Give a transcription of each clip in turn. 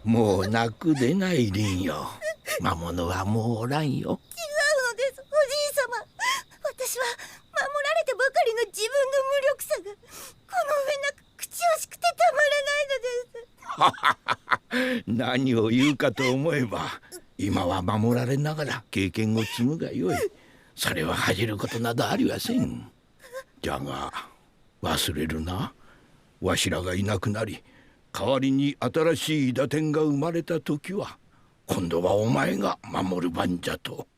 もう泣くでないりんよ。魔物はもうおらんよ。違うのです、おじい様。私は守られてばかりの自分の無力さがこの上なく口惜しくてたまらないのです。何を言うかと思えば、今は守られながら経験を積むがよい。それは恥じることなどありません。じゃが忘れるな。わしらがいなくなり、代わりに新しい打点が生まれた時は、今度はお前が守る番じゃと。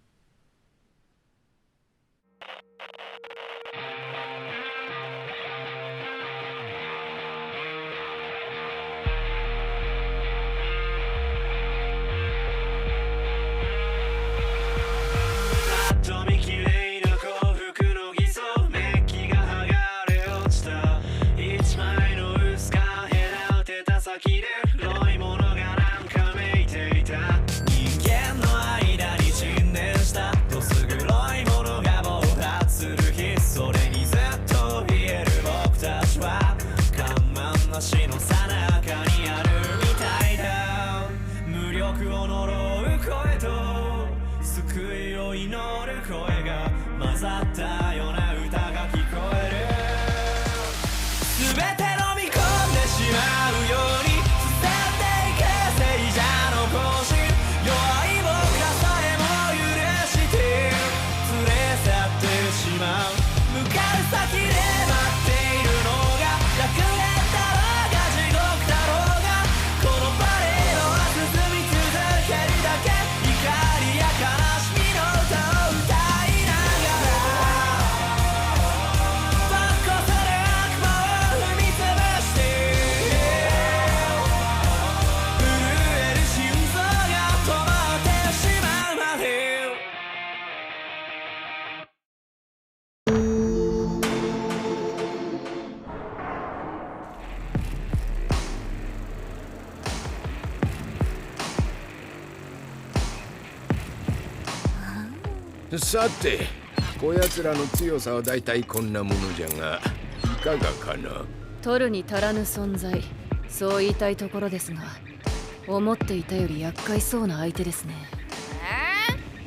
さて、こやつらの強さは大体こんなものじゃが、いかがかな。取るに足らぬ存在、そう言いたいところですが、思っていたより厄介そうな相手ですね。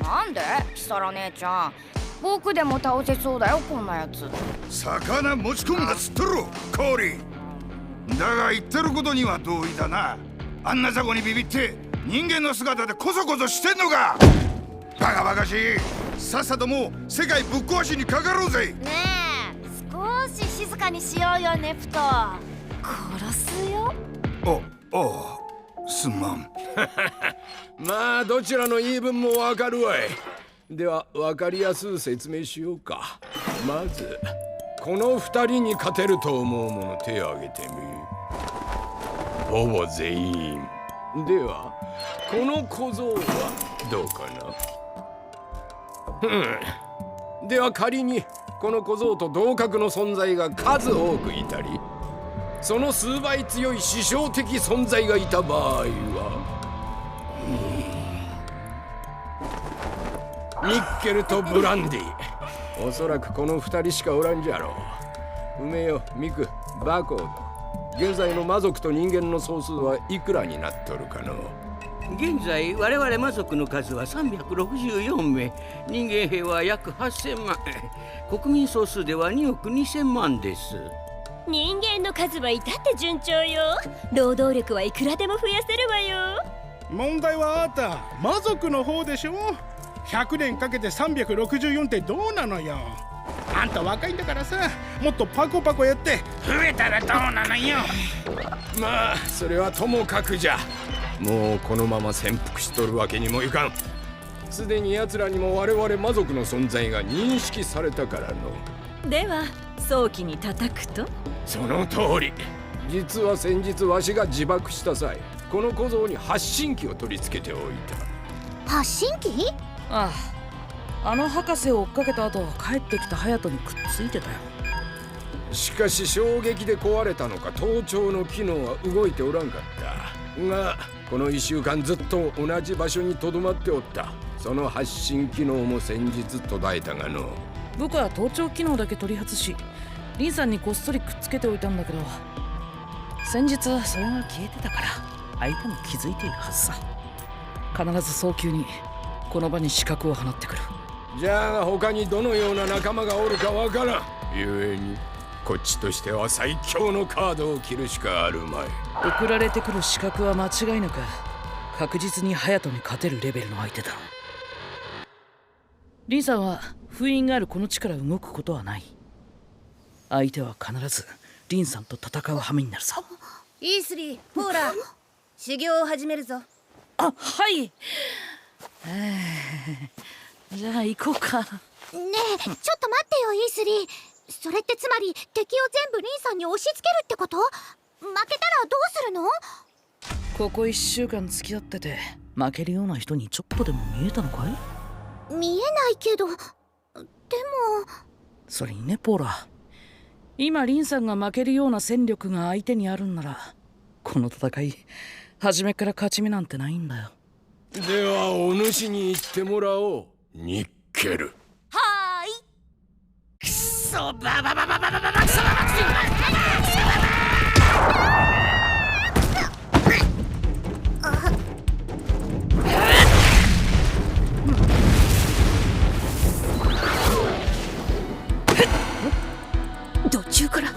なんでキサラ姉ちゃん、僕でも倒せそうだよ、こんなやつ。魚持ち込むなつってろ、コーリー。だが言ってることには同意だな。あんな雑魚にビビって人間の姿でコソコソしてんのか。バカバカしい。さっさともう世界ぶっ壊しにかかろうぜ。ねえ、少し静かにしようよ、ネプト。殺すよ。おう、すまん。まあどちらの言い分もわかるわい。では分かりやすく説明しようか。まずこの二人に勝てると思う者手を挙げてみ。ほぼ全員。ではこの小僧はどうかな。では仮にこの小僧と同格の存在が数多くいたり、その数倍強い師匠的存在がいた場合は、ニッケルとブランディ、おそらくこの2人しかおらんじゃろう。梅よ、ミク、バコード、現在の魔族と人間の総数はいくらになっとるかの。現在我々魔族の数は364名、人間兵は約8000万、国民総数では2億2000万です。人間の数はいたって順調よ。労働力はいくらでも増やせるわよ。問題はあった魔族の方でしょ。100年かけて364ってどうなのよ。あんた若いんだからさ、もっとパコパコやって増えたらどうなのよ。まあそれはともかくじゃ。もうこのまま潜伏しとるわけにもいかん。すでに奴らにも我々魔族の存在が認識されたからの。では早期に叩くと。その通り。実は先日わしが自爆した際、この小僧に発信機を取り付けておいた。発信機？ああ、あの博士を追っかけた後帰ってきた隼人にくっついてたよ。しかし衝撃で壊れたのか盗聴の機能は動いておらんかったが、この1週間ずっと同じ場所にとどまっておった。その発信機能も先日途絶えたがの。僕は盗聴機能だけ取り外し、リンさんにこっそりくっつけておいたんだけど、先日それが消えてたから相手も気づいているはずさ。必ず早急にこの場に死角を放ってくる。じゃあ他にどのような仲間がおるかわからん。ゆえにこっちとしては最強のカードを切るしかあるまい。送られてくる死角は間違いなく確実に隼人に勝てるレベルの相手だろう。リンさんは封印があるこの地から動くことはない。相手は必ずリンさんと戦う羽目になるさ。イースリー、ポーラ、修行を始めるぞ。あ、はい。じゃあ行こうか。ねえ、ちょっと待ってよイースリー。それってつまり敵を全部リンさんに押し付けるってこと？負けたらどうするの？ここ1週間付き合ってて負けるような人にちょっとでも見えたのかい？見えないけど、でもそれにね、ポーラ、今リンさんが負けるような戦力が相手にあるんなら、この戦い初めから勝ち目なんてないんだよ。ではお主に言ってもらおう、ニッケル。はーい。くそ、ババババババババクソバ途中から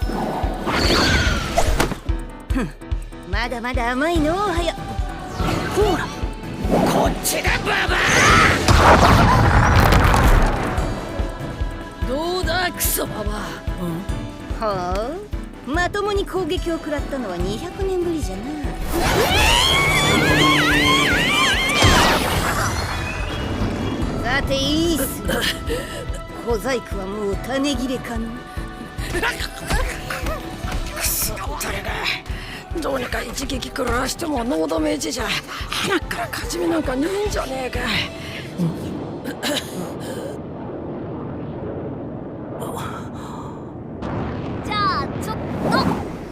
まだまだ甘いのはや。ほら、こっちだババア。どうだクソババア。はあ、まともに攻撃を食らったのは200年ぶりじゃな。さていいっす。小細工はもう種切れかの。くそったれが、どうにか一撃食らわしてもノーダメージじゃ鼻から勝ち目なんかねえんじゃねえか。じゃあちょっと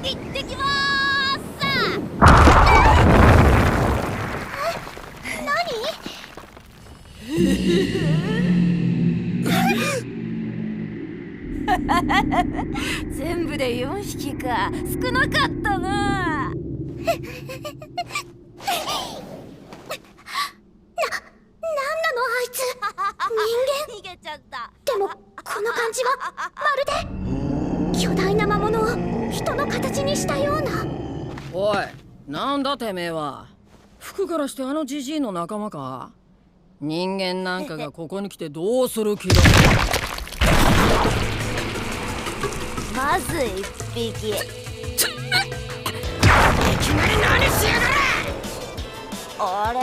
行ってきまーす。全部で4匹か。少なかったな。なんなのあいつ。人間。逃げちゃった。でもこの感じはまるで巨大な魔物を人の形にしたような。おい、なんだてめえは。服からしてあのジジイの仲間か？人間なんかがここに来てどうする気だ？まず一匹。いきなり何しやがる！あれ。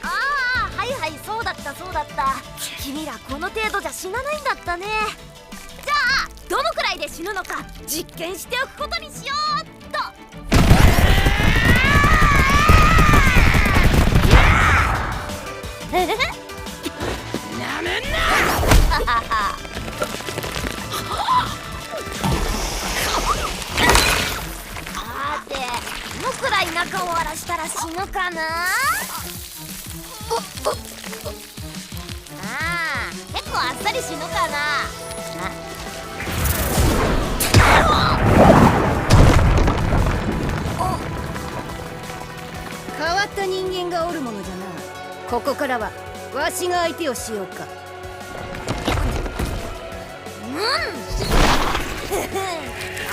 はいはい、そうだったそうだった。君らこの程度じゃ死なないんだったね。じゃあどのくらいで死ぬのか実験しておくことにしようっと。なめんな！さて、どのくらい中を荒らしたら死ぬかな。結構あっさり死ぬかな。変わった人間がおるものじゃな。ここからはわしが相手をしようか。な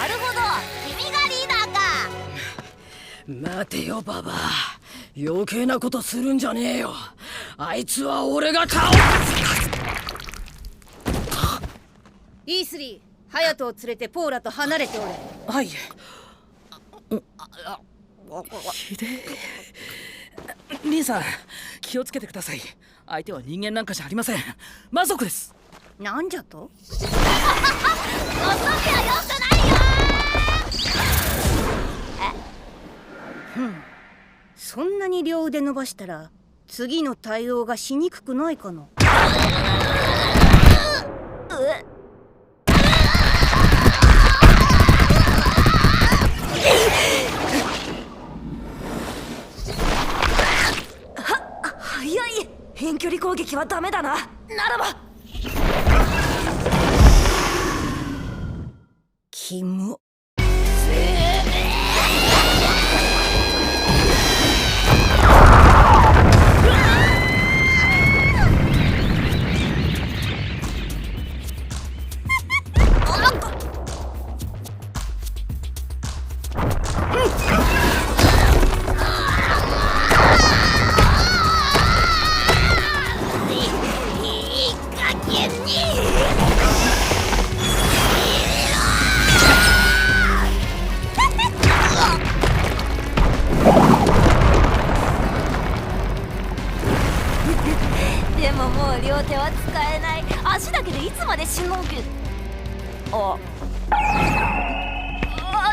るほど、君がリーダーか。待てよババア、余計なことするんじゃねえよ。あいつは俺が倒す。イースリー、ハヤトを連れてポーラと離れておれ。はい。ひでえ。リンさん、気をつけてください。相手は人間なんかじゃありません。魔族です。なんじゃと？おそびはよくないよー。そんなに両腕伸ばしたら次の対応がしにくくないかな。早い。遠距離攻撃はダメだな。ならばキモ。でももう両手は使えない。足だけでいつまでしのぐ。あ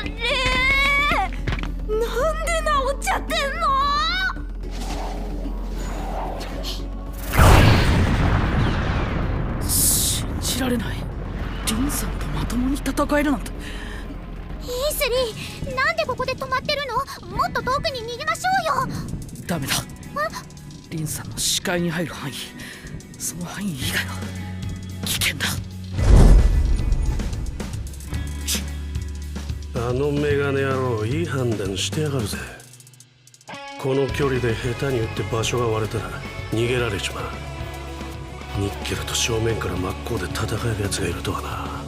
れなんで治っちゃってんの？信じられない。リンさんとまともに戦えるなんて。イースリー、なんでここで止まってるの？もっと遠くに逃げましょうよ。ダメだ。リンさんの視界に入る範囲、その範囲以外は危険だ。あのメガネ野郎、いい判断してやがるぜ。この距離で下手に撃って場所が割れたら逃げられちまう。ニッケルと正面から真っ向で戦えるやつがいるとはな。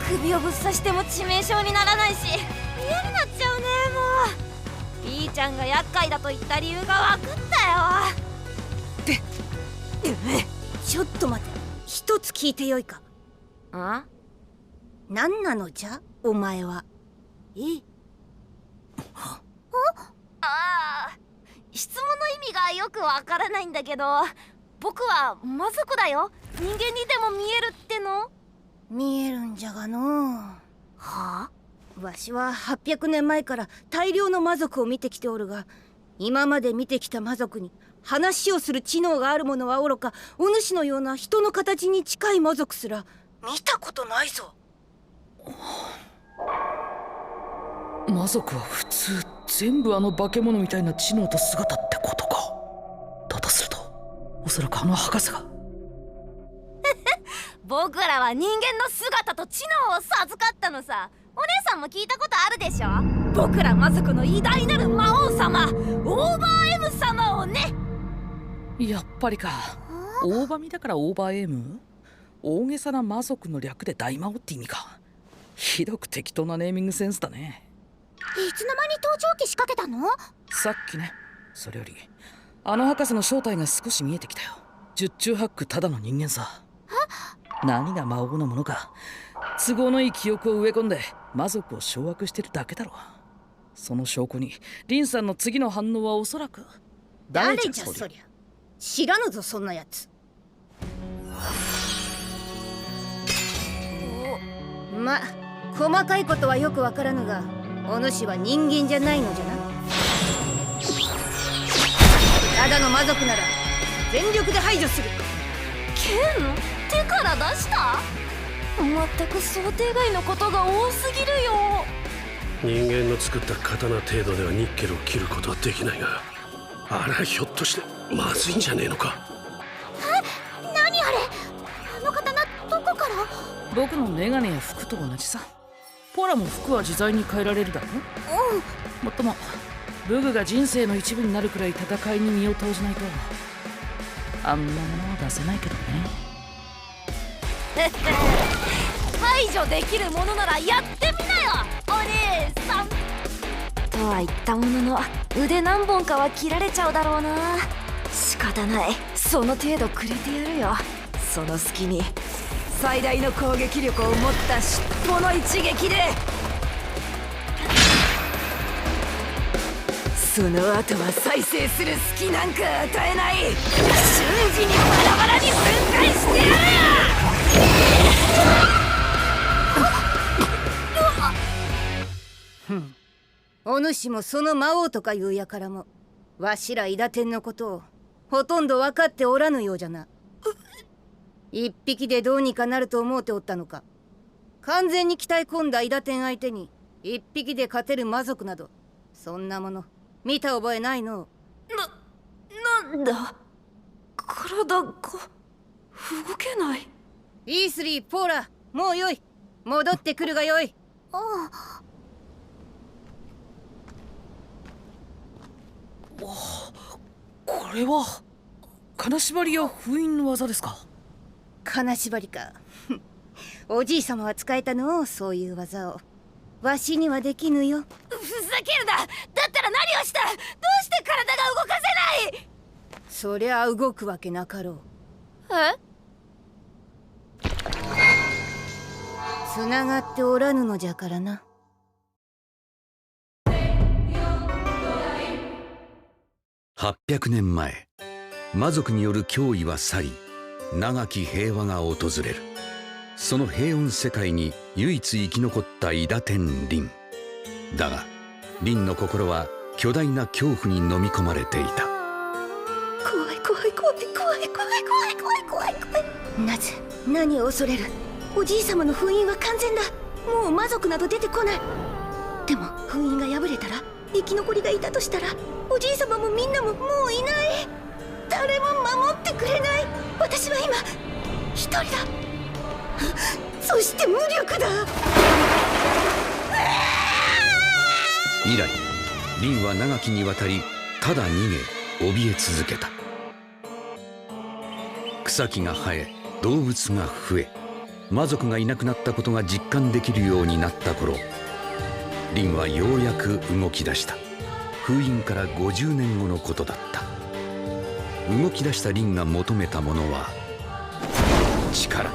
首をぶっ刺しても致命傷にならないし、嫌になっちゃうね。もう B ちゃんが厄介だと言った理由が分かったよ。ちょっと待って、一つ聞いてよいか。あ何なのじゃお前は。質問の意味がよくわからないんだけど、僕は魔族だよ。人間にでも見えるっての？見えるんじゃがのう。はあ？わしは800年前から大量の魔族を見てきておるが、今まで見てきた魔族に話をする知能があるものはおろか、お主のような人の形に近い魔族すら見たことないぞ。魔族は普通全部あの化け物みたいな知能と姿ってことか。だとするとおそらくあの博士が僕らは人間の姿と知能を授かったのさ。お姉さんも聞いたことあるでしょ。僕ら魔族の偉大なる魔王様、オーバー M 様をね。やっぱりか。大場見だからオーバー M？ 大げさな魔族の略で大魔王って意味か。ひどく適当なネーミングセンスだね。いつの間に盗聴器仕掛けたの？さっきね。それよりあの博士の正体が少し見えてきたよ。十中八九ただの人間さ。何が魔王のものか、都合のいい記憶を植え込んで魔族を掌握してるだけだろう。その証拠にリンさんの次の反応はおそらく。誰じゃそりゃ。知らぬぞそんなやつ。ま、細かいことはよくわからぬが、お主は人間じゃないのじゃな。ただの魔族なら全力で排除する。剣手から出した？全く想定外のことが多すぎるよ。人間の作った刀程度ではニッケルを切ることはできないが、あれはひょっとしてまずいんじゃねえのか。何あれ、あの刀どこから？僕のメガネや服と同じさ。ポラも服は自在に変えられるだろ。もっとも武具が人生の一部になるくらい戦いに身を投じないとあんなものは出せないけどね。排除できるものならやってみなよ、お姉さん。とは言ったものの、腕何本かは切られちゃうだろうな。仕方ない、その程度くれてやるよ。その隙に最大の攻撃力を持った尻尾の一撃で、その後は再生する隙なんか与えない。瞬時にバラバラに分解してやる。お主もその魔王とかいうやからも、わしら伊達天のことをほとんど分かっておらぬようじゃな。一匹でどうにかなると思うておったのか。完全に鍛え込んだ伊達天相手に一匹で勝てる魔族など、そんなもの見た覚えないの。なんだ、体が動けない。イースリー、ポーラ、もうよい。戻ってくるがよい。ああ。これは金縛りや封印の技ですか？金縛りか。おじいさまは使えたの、そういう技を。わしにはできぬよ。ふざけるな。だったら何をした？どうして体が動かせない？そりゃ動くわけなかろう。え？つながっておらぬのじゃからな。800年前、魔族による脅威は去り、長き平和が訪れる。その平穏世界に唯一生き残った伊達天凛。だが凛の心は巨大な恐怖に飲み込まれていた。怖い怖い怖い怖い怖い怖い怖い怖い怖い。なぜ、何を恐れる？おじいさまの封印は完全だ。もう魔族など出てこない。でも封印が破れたら、生き残りがいたとしたら、おじいさまもみんなももういない。誰も守ってくれない。私は今一人だ。そして無力だ。以来凛は長きにわたりただ逃げ怯え続けた。草木が生え動物が増え、魔族がいなくなったことが実感できるようになった頃、凛はようやく動き出した。封印から50年後のことだった。動き出した凛が求めたものは力、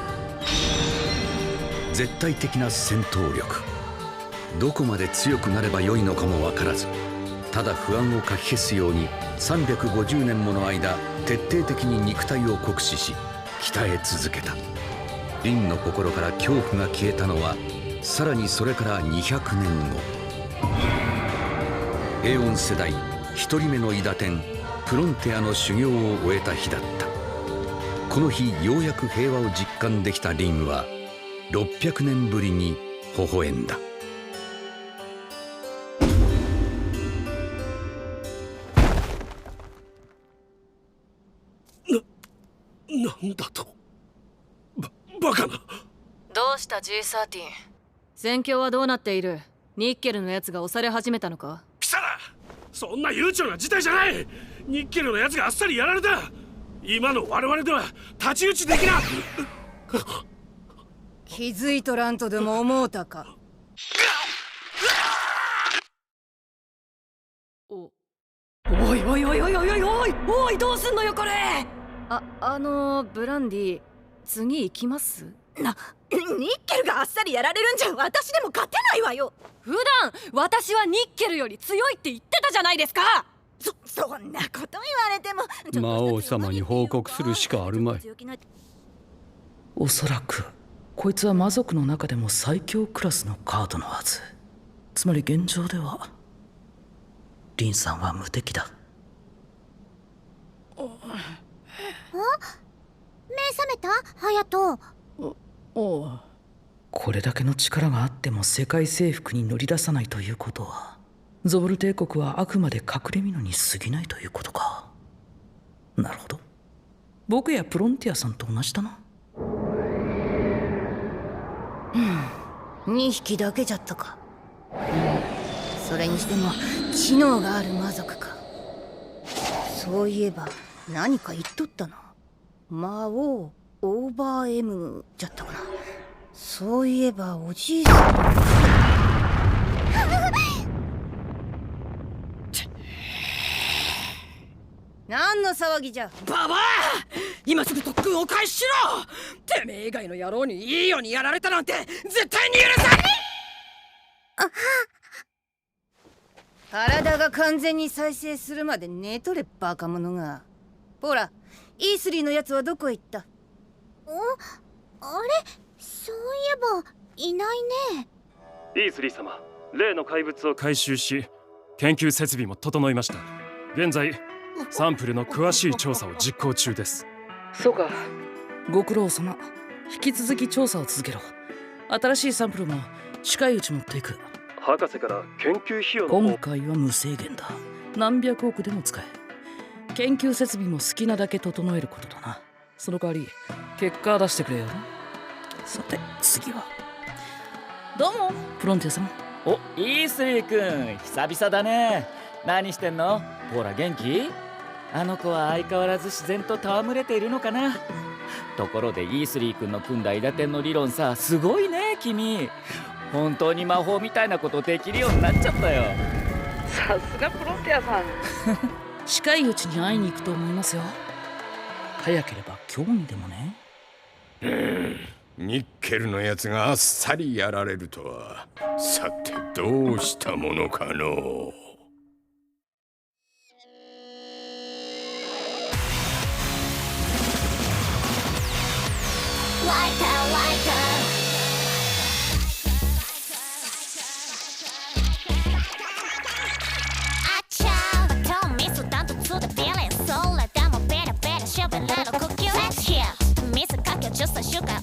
絶対的な戦闘力。どこまで強くなればよいのかも分からず、ただ不安をかき消すように350年もの間徹底的に肉体を酷使し鍛え続けた。凛の心から恐怖が消えたのはさらにそれから200年後。平穏世代一人目の伊達天プロンテアの修行を終えた日だった。この日ようやく平和を実感できた凛は600年ぶりに微笑んだ。なんだと？バカな。どうした G13？ 戦況はどうなっている？ニッケルのやつが押され始めたのか？貴様、そんな悠長な事態じゃない。ニッケルのやつがあっさりやられた。今の我々では太刀打ちできな。気づいとらんとでも思うたか。おいおいおいおいおいおいおいおい、どうすんのよこれ。ブランディ、次行きます？ニッケルがあっさりやられるんじゃ私でも勝てないわよ。普段私はニッケルより強いって言ってたじゃないですか。そんなこと言われても。魔王様に報告するしかあるまい。おそらくこいつは魔族の中でも最強クラスのカードのはず。つまり現状では凛さんは無敵だ。目覚めた？隼人。これだけの力があっても世界征服に乗り出さないということは、ゾブル帝国はあくまで隠れ蓑に過ぎないということか。なるほど、僕やプロンティアさんと同じだな。2匹だけじゃったか。それにしても知能がある魔族か。そういえば何か言っとったな。魔王オーバー M じゃったかな。そういえばおじいさん何の騒ぎじゃ。ババア、今すぐ特訓を開始しろ。てめえ以外の野郎にいいようにやられたなんて絶対に許さねえ。体が完全に再生するまで寝とれバカ者が。ほら、E3のやつはどこへ行った？あれ、そういえばいないね。E3様、例の怪物を回収し研究設備も整いました。現在サンプルの詳しい調査を実行中です。そうか、ご苦労様。引き続き調査を続けろ。新しいサンプルも近いうち持っていく。博士から研究費用の今回は無制限だ。何百億でも使え。研究設備も好きなだけ整えることだな。その代わり結果出してくれよ。さて次は。どうもフロンティアさん。お、イースリー君、久々だね。何してんの？ほら元気？あの子は相変わらず自然と戯れているのかな。ところでイースリー君の組んだイダテンの理論さ、すごいね君。本当に魔法みたいなことできるようになっちゃったよ。さすがフロンティアさん。近いうちに会いに行くと思いますよ。早ければ今日にでもね。ニッケルのやつがあっさりやられるとは。さてどうしたものかの。Just a sugar